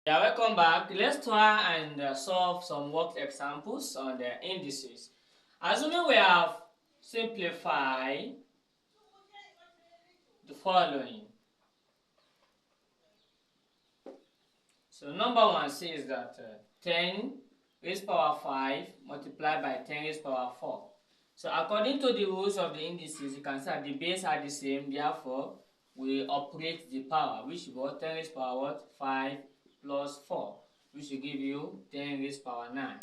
Yeah, welcome back. Let's try and solve some worked examples on the indices. Assuming we have simplified the following. So number one says that 10 raised power 5 multiplied by 10 raised power 4. So according to the rules of the indices, you can say that the base are the same, therefore we operate the power, which is what 10 raised power what? 5 plus 4, which will give you 10 raised power 9.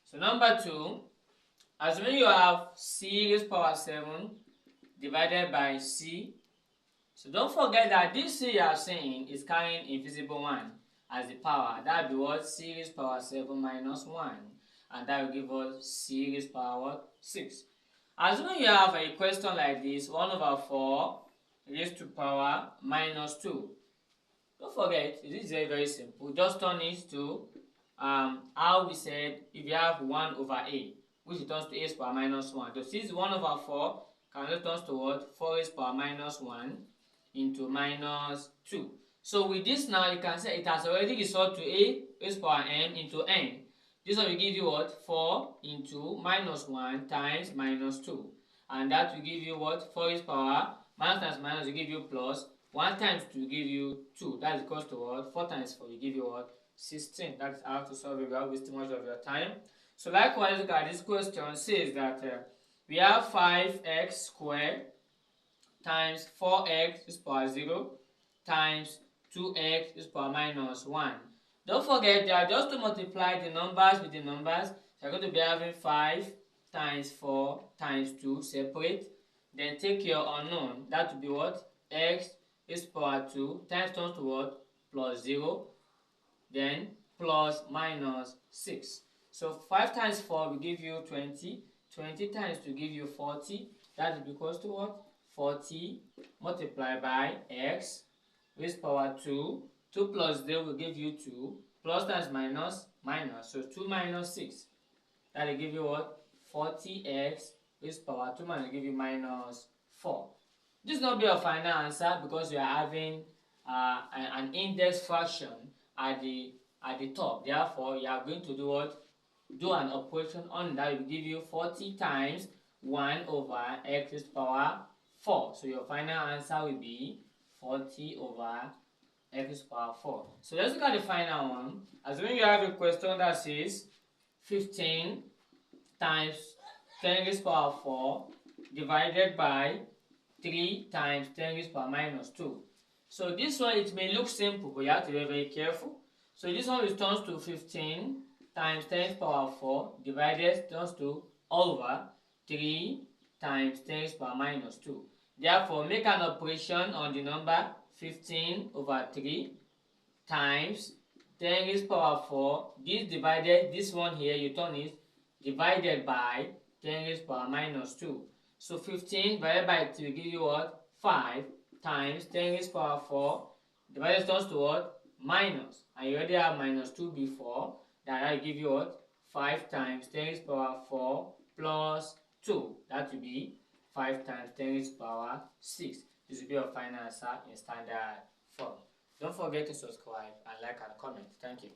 So number two, assuming you have c raised power 7 divided by c. So don't forget that this c you are saying is carrying invisible 1 as the power. That will be what? C raised power 7 minus 1. And that will give us c raised power what? 6. Assuming you have a question like this, 1 over 4 raised to power minus 2. Don't forget, it is very, very simple. Just turn it to how we said if you have 1 over a, which returns to a raised power minus 1. So since 1 over 4 can return to what? 4 raised power minus 1 into minus 2. So with this now, you can say it has already resolved to a raised power m into n. This one will give you what? 4 into minus 1 times minus 2. And that will give you what? 4 raised power minus times minus will give you plus. 1 times 2 will give you 2. That is equal to what? 4 times 4 will give you what? 16. That is how to solve it without wasting much of your time. So likewise, look at this question. Says that we have 5x squared times 4x is power 0 times 2x is power minus 1. Don't forget, they are just to multiply the numbers with the numbers. So you're going to be having 5 times 4 times 2 separate. Then take your unknown. That will be what? X is power 2 times turns to what? Plus 0. Then plus minus 6. So 5 times 4 will give you 20. 20 times 2 will give you 40. That is equals to what? 40 multiplied by x raised power 2. 2 plus 0 will give you 2. Plus times minus, minus. So 2 minus 6. That will give you what? 40x raised power 2 minus will give you minus 4. This will not be your final answer because you are having an index fraction at the top. Therefore, you are going to do what? Do an operation on that. It will give you 40 times 1 over x raised power 4. So your final answer will be 40 over x raised power 4. So let's look at the final one. Assuming you have a question that says 15 times 10 raised power 4 divided by 3 times 10 raised power minus 2. So this one, it may look simple, but you have to be very careful. So this one returns to 15 times 10 raised power 4 divided turns to over 3 times 10 raised power minus 2. Therefore, make an operation on the number 15 over 3 times 10 raised power 4. This divided, this one here, you turn it, divided by 10 raised power minus 2. So 15 divided by 3 will give you what? 5 times 10 raised power 4 divided turns to what? Minus. And you already have minus 2 before. That will give you what? 5 times 10 raised power 4 plus 2. That will be 5 times 10 raised power 6. This will be your final answer in standard form. Don't forget to subscribe and like and comment. Thank you.